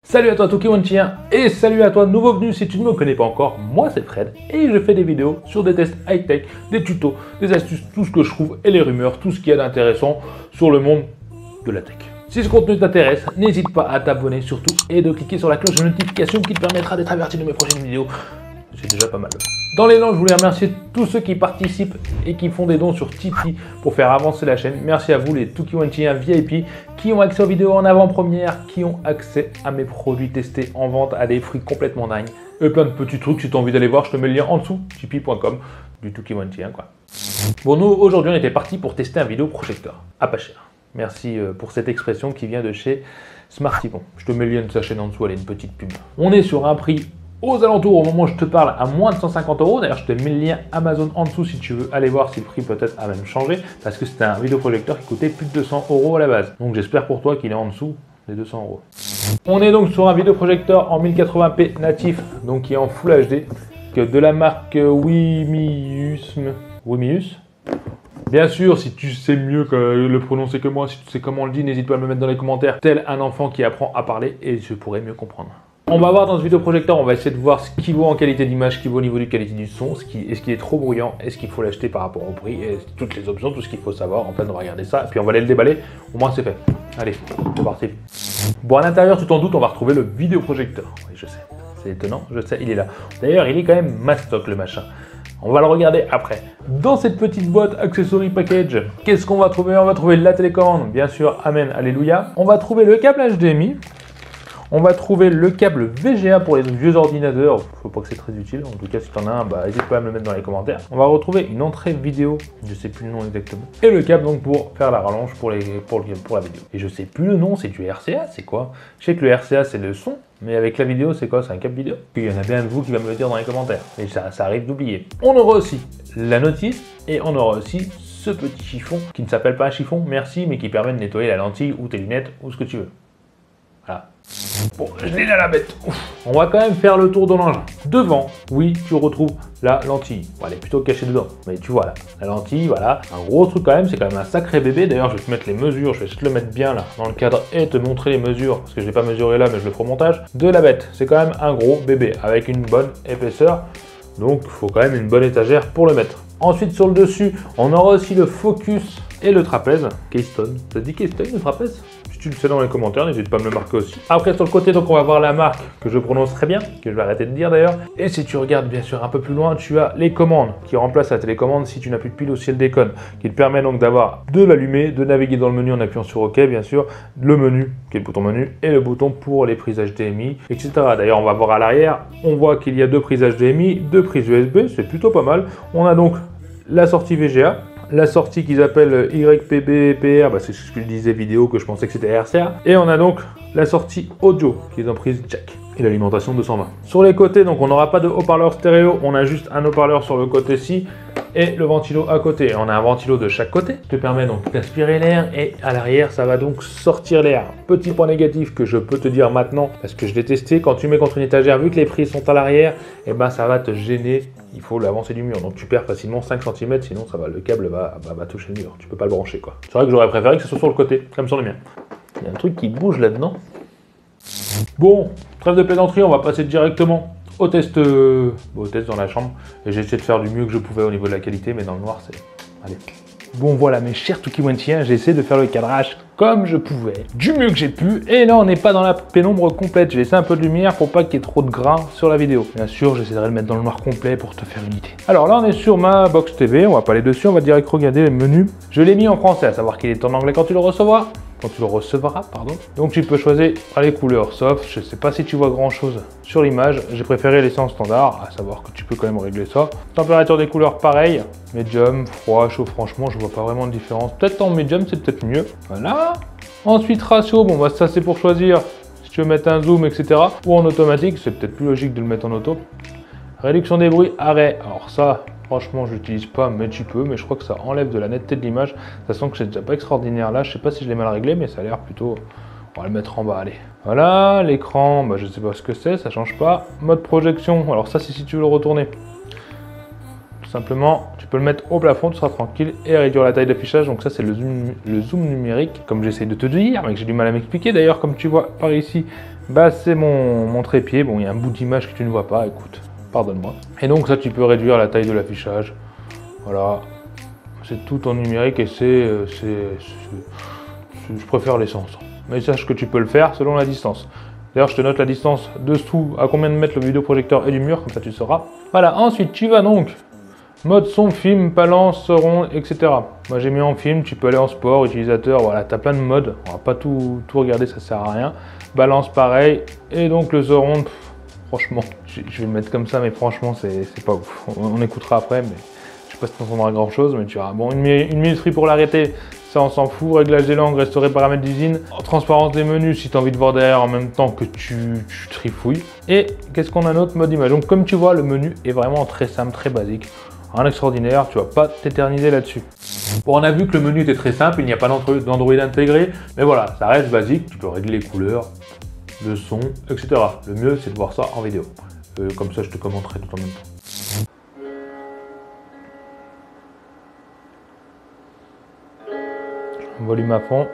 Salut à toi Tokiwantien et salut à toi nouveau venu si tu ne me connais pas encore, moi c'est Fred et je fais des vidéos sur des tests high-tech, des tutos, des astuces, tout ce que je trouve et les rumeurs, tout ce qu'il y a d'intéressant sur le monde de la tech. Si ce contenu t'intéresse, n'hésite pas à t'abonner surtout et de cliquer sur la cloche de notification qui te permettra d'être averti de mes prochaines vidéos. C'est déjà pas mal. Dans l'élan, je voulais remercier tous ceux qui participent et qui font des dons sur Tipeee pour faire avancer la chaîne. Merci à vous les Tokiwantiens VIP qui ont accès aux vidéos en avant-première, qui ont accès à mes produits testés en vente à des prix complètement dingues. Et plein de petits trucs, si tu as envie d'aller voir, je te mets le lien en dessous, tipeee.com, du Tokiwantien quoi. Bon, nous, aujourd'hui, on était parti pour tester un vidéoprojecteur à pas cher. Merci pour cette expression qui vient de chez Smartiphone. Je te mets le lien de sa chaîne en dessous, elle est une petite pub. On est sur un prix aux alentours, au moment où je te parle, à moins de 150 €. D'ailleurs, je te mets le lien Amazon en dessous si tu veux aller voir si le prix peut-être a même changé, parce que c'était un vidéoprojecteur qui coûtait plus de 200 € à la base. Donc j'espère pour toi qu'il est en dessous des 200 €. On est donc sur un vidéoprojecteur en 1080p natif, donc qui est en Full HD, que de la marque Wimius. Bien sûr, si tu sais mieux que le prononcer que moi, si tu sais comment on le dit, n'hésite pas à me le mettre dans les commentaires, tel un enfant qui apprend à parler et je pourrais mieux comprendre. On va voir dans ce vidéoprojecteur, on va essayer de voir ce qu'il vaut en qualité d'image, ce qu'il vaut au niveau de qualité du son, est-ce qu'il est trop bruyant, est-ce qu'il faut l'acheter par rapport au prix, et toutes les options, tout ce qu'il faut savoir. En fait, on va regarder ça, et puis on va aller le déballer, au moins c'est fait. Allez, c'est parti. Bon, à l'intérieur, tu t'en doutes, on va retrouver le vidéoprojecteur. Oui, je sais, c'est étonnant, je sais, il est là. D'ailleurs, il est quand même mastoc le machin. On va le regarder après. Dans cette petite boîte Accessory Package, qu'est-ce qu'on va trouver? On va trouver la télécommande, bien sûr, amen, alléluia. On va trouver le câble HDMI. On va trouver le câble VGA pour les vieux ordinateurs, faut pas que c'est très utile, en tout cas si tu en as un, n'hésite pas à me le mettre dans les commentaires. On va retrouver une entrée vidéo, je sais plus le nom exactement, et le câble donc pour faire la rallonge pour la vidéo. Et je sais plus le nom, c'est du RCA, c'est quoi? Je sais que le RCA c'est le son, mais avec la vidéo c'est quoi? C'est un câble vidéo? Il y en a bien de vous qui va me le dire dans les commentaires, et ça arrive d'oublier. On aura aussi la notice, et on aura aussi ce petit chiffon, qui ne s'appelle pas un chiffon, merci, mais qui permet de nettoyer la lentille ou tes lunettes, ou ce que tu veux. Voilà. Bon, je l'ai là la bête. Ouf. On va quand même faire le tour de l'engin. Devant, oui, tu retrouves la lentille. Bon, elle est plutôt cachée dedans, mais tu vois là, la lentille, voilà. Un gros truc quand même, c'est quand même un sacré bébé. D'ailleurs, je vais te mettre les mesures, je vais te le mettre bien là, dans le cadre et te montrer les mesures, parce que je l'ai pas mesuré là, mais je le ferai au montage, de la bête. C'est quand même un gros bébé, avec une bonne épaisseur. Donc, il faut quand même une bonne étagère pour le mettre. Ensuite, sur le dessus, on aura aussi le focus et le trapèze. Keystone. Ça te dit Keystone, le trapèze? Si tu le sais dans les commentaires, n'hésite pas à me le marquer aussi. Après, sur le côté, donc on va voir la marque que je prononce très bien, que je vais arrêter de dire d'ailleurs. Et si tu regardes bien sûr un peu plus loin, tu as les commandes qui remplacent la télécommande si tu n'as plus de pile ou si elle déconne, qui te permet donc d'avoir de l'allumer, de naviguer dans le menu en appuyant sur OK, bien sûr, le menu, qui est le bouton menu, et le bouton pour les prises HDMI, etc. D'ailleurs, on va voir à l'arrière, on voit qu'il y a deux prises HDMI, deux prises USB, c'est plutôt pas mal. On a donc la sortie VGA, la sortie qu'ils appellent YPBPR, c'est ce que je disais vidéo que je pensais que c'était RCA. Et on a donc la sortie audio qui est en prise jack et l'alimentation 220. Sur les côtés, donc on n'aura pas de haut-parleur stéréo, on a juste un haut-parleur sur le côté-ci et le ventilo à côté. On a un ventilo de chaque côté qui te permet donc d'aspirer l'air et à l'arrière ça va donc sortir l'air. Petit point négatif que je peux te dire maintenant parce que je l'ai testé, quand tu mets contre une étagère, vu que les prises sont à l'arrière, et ça va te gêner. Il faut l'avancée du mur, donc tu perds facilement 5 cm, sinon ça va, le câble va toucher le mur, tu peux pas le brancher quoi. C'est vrai que j'aurais préféré que ce soit sur le côté, comme sur le mien. Il y a un truc qui bouge là-dedans. Bon, trêve de plaisanterie, on va passer directement au test dans la chambre. Et j'ai essayé de faire du mieux que je pouvais au niveau de la qualité, mais dans le noir c'est... Allez. Bon voilà mes chers Tokiwantiens, j'ai essayé de faire le cadrage comme je pouvais, du mieux que j'ai pu, et là on n'est pas dans la pénombre complète, j'ai laissé un peu de lumière pour pas qu'il y ait trop de grain sur la vidéo. Bien sûr, j'essaierai de le mettre dans le noir complet pour te faire une idée. Alors là on est sur ma box TV, on va pas aller dessus, on va direct regarder les menus. Je l'ai mis en français, à savoir qu'il est en anglais quand tu le recevras. Donc tu peux choisir les couleurs soft, je sais pas si tu vois grand chose sur l'image, j'ai préféré laisser en standard, à savoir que tu peux quand même régler ça. Température des couleurs pareil, médium, froid, chaud, franchement je vois pas vraiment de différence, peut-être en médium c'est peut-être mieux, voilà. Ensuite ratio, bon ça c'est pour choisir si tu veux mettre un zoom etc, ou en automatique, c'est peut-être plus logique de le mettre en auto. Réduction des bruits, arrêt, alors ça... Franchement, je l'utilise pas, mais tu peux. Mais je crois que ça enlève de la netteté de l'image. Ça sent que c'est déjà pas extraordinaire là. Je sais pas si je l'ai mal réglé, mais ça a l'air plutôt... On va le mettre en bas, allez. Voilà, l'écran, je sais pas ce que c'est, ça change pas. Mode projection, alors ça c'est si tu veux le retourner. Tout simplement, tu peux le mettre au plafond, tu seras tranquille et réduire la taille d'affichage. Donc ça, c'est le zoom numérique, comme j'essaye de te dire, mais que j'ai du mal à m'expliquer. D'ailleurs, comme tu vois par ici, bah, c'est mon trépied. Bon, il y a un bout d'image que tu ne vois pas, écoute, pardonne-moi. Et donc ça, tu peux réduire la taille de l'affichage. Voilà, c'est tout en numérique et je préfère l'essence. Mais sache que tu peux le faire selon la distance. D'ailleurs, je te note la distance dessous, à combien de mètres le vidéoprojecteur est du mur, comme ça tu sauras. Voilà, ensuite tu vas donc, mode son, film, balance, rond, etc. Moi j'ai mis en film, tu peux aller en sport, utilisateur, voilà, tu as plein de modes. On va pas tout regarder, ça sert à rien. Balance pareil, et donc le rond, franchement, je vais le mettre comme ça, mais franchement c'est pas ouf. On écoutera après, mais je sais pas si tu entendras grand chose, mais tu verras. Bon, une minuterie pour l'arrêter. Ça on s'en fout, réglage des langues, restaurer paramètres d'usine, transparence des menus si tu as envie de voir derrière en même temps que tu trifouilles. Et qu'est-ce qu'on a d'autre? Mode image. Donc comme tu vois, le menu est vraiment très simple, très basique. Rien d'extraordinaire, tu vas pas t'éterniser là-dessus. Bon, on a vu que le menu était très simple, il n'y a pas d'Android intégré, mais voilà, ça reste basique, tu peux régler les couleurs, le son, etc. Le mieux c'est de voir ça en vidéo. Comme ça je te commenterai tout en même temps. Volume à fond.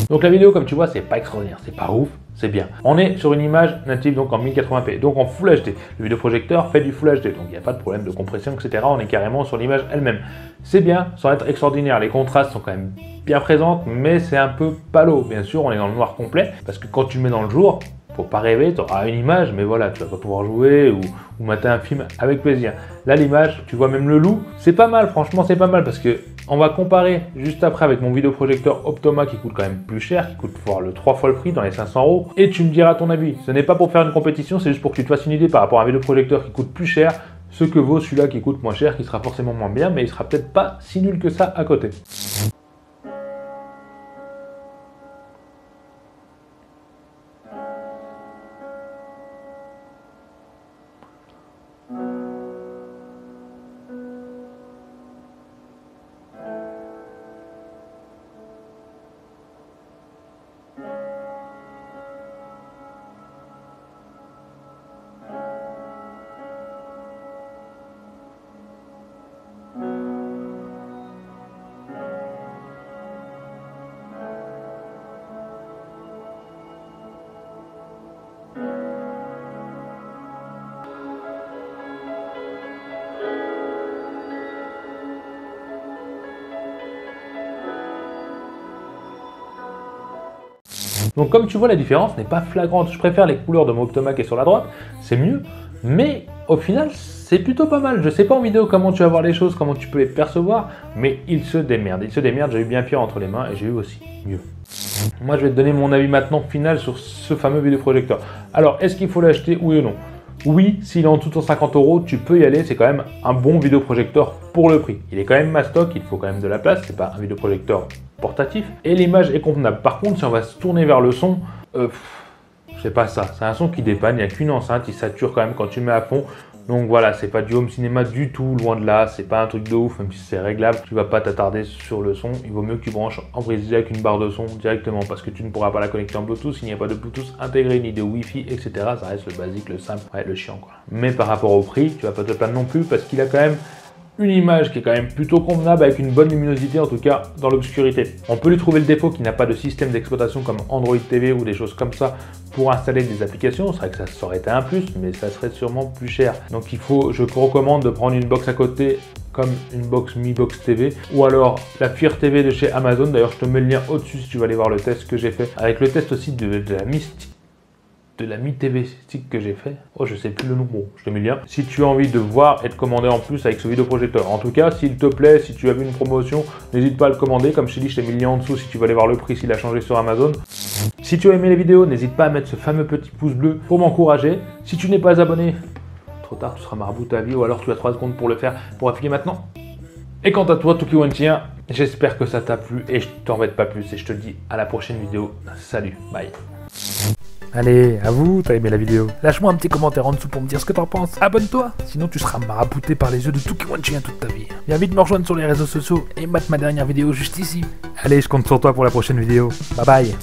Donc la vidéo, comme tu vois, c'est pas extraordinaire, c'est pas ouf, c'est bien. On est sur une image native donc en 1080p, donc en Full HD. Le vidéoprojecteur fait du Full HD, donc il n'y a pas de problème de compression, etc. On est carrément sur l'image elle-même. C'est bien, sans être extraordinaire. Les contrastes sont quand même bien présents, mais c'est un peu palo. Bien sûr, on est dans le noir complet, parce que quand tu le mets dans le jour, faut pas rêver, tu auras une image, mais voilà, tu vas pas pouvoir jouer ou mater un film avec plaisir. Là, l'image, tu vois même le loup, c'est pas mal, franchement, c'est pas mal parce que on va comparer juste après avec mon vidéoprojecteur Optoma qui coûte quand même plus cher, qui coûte voire le 3 fois le prix dans les 500 €. Et tu me diras ton avis. Ce n'est pas pour faire une compétition, c'est juste pour que tu te fasses une idée par rapport à un vidéoprojecteur qui coûte plus cher, ce que vaut celui-là qui coûte moins cher, qui sera forcément moins bien, mais il sera peut-être pas si nul que ça à côté. Donc comme tu vois, la différence n'est pas flagrante. Je préfère les couleurs de mon Optoma qui est sur la droite, c'est mieux, mais au final, c'est plutôt pas mal. Je sais pas en vidéo comment tu vas voir les choses, comment tu peux les percevoir, mais il se démerde. Il se démerde, j'ai eu bien pire entre les mains et j'ai eu aussi mieux. Moi, je vais te donner mon avis maintenant final sur ce fameux vidéoprojecteur. Alors, est-ce qu'il faut l'acheter, oui ou non? Oui, s'il est en dessous de 150 €, tu peux y aller, c'est quand même un bon vidéoprojecteur pour le prix. Il est quand même mastoc, il faut quand même de la place, c'est pas un vidéoprojecteur portatif. Et l'image est convenable. Par contre, si on va se tourner vers le son, c'est pas ça. C'est un son qui dépanne, il n'y a qu'une enceinte, il sature quand même quand tu le mets à fond. Donc voilà, c'est pas du home cinéma du tout, loin de là, c'est pas un truc de ouf, même si c'est réglable, tu vas pas t'attarder sur le son, il vaut mieux que tu branches en prise jack une barre de son directement parce que tu ne pourras pas la connecter en Bluetooth, il n'y a pas de Bluetooth intégré, ni de Wi-Fi, etc. Ça reste le basique, le simple, ouais, le chiant quoi. Mais par rapport au prix, tu vas pas te plaindre non plus parce qu'il a quand même une image qui est quand même plutôt convenable avec une bonne luminosité, en tout cas dans l'obscurité. On peut lui trouver le défaut qu'il n'a pas de système d'exploitation comme Android TV ou des choses comme ça pour installer des applications. C'est vrai que ça aurait été un plus, mais ça serait sûrement plus cher. Donc je recommande de prendre une box à côté comme une box Mi Box TV ou alors la Fire TV de chez Amazon. D'ailleurs, je te mets le lien au-dessus si tu vas aller voir le test que j'ai fait avec le test aussi de la Mystic de la mi-TV stick que j'ai fait. Oh, je sais plus le nom, bon, je te mets le lien. Si tu as envie de voir et de commander en plus avec ce vidéoprojecteur. En tout cas, s'il te plaît, si tu as vu une promotion, n'hésite pas à le commander. Comme je t'ai dit, je t'ai mis le lien en dessous si tu veux aller voir le prix, s'il a changé sur Amazon. Si tu as aimé les vidéos, n'hésite pas à mettre ce fameux petit pouce bleu pour m'encourager. Si tu n'es pas abonné, trop tard, tu seras marabout ta vie, ou alors tu as 3 secondes pour le faire, pour appliquer maintenant. Et quant à toi, Tukiwantien, j'espère que ça t'a plu et je t'embête pas plus et je te dis à la prochaine vidéo. Salut, bye. Allez, à vous, t'as aimé la vidéo. Lâche-moi un petit commentaire en dessous pour me dire ce que t'en penses. Abonne-toi, sinon tu seras marabouté par les yeux de Tukiwantien toute ta vie. Viens vite me rejoindre sur les réseaux sociaux et mate ma dernière vidéo juste ici. Allez, je compte sur toi pour la prochaine vidéo. Bye bye.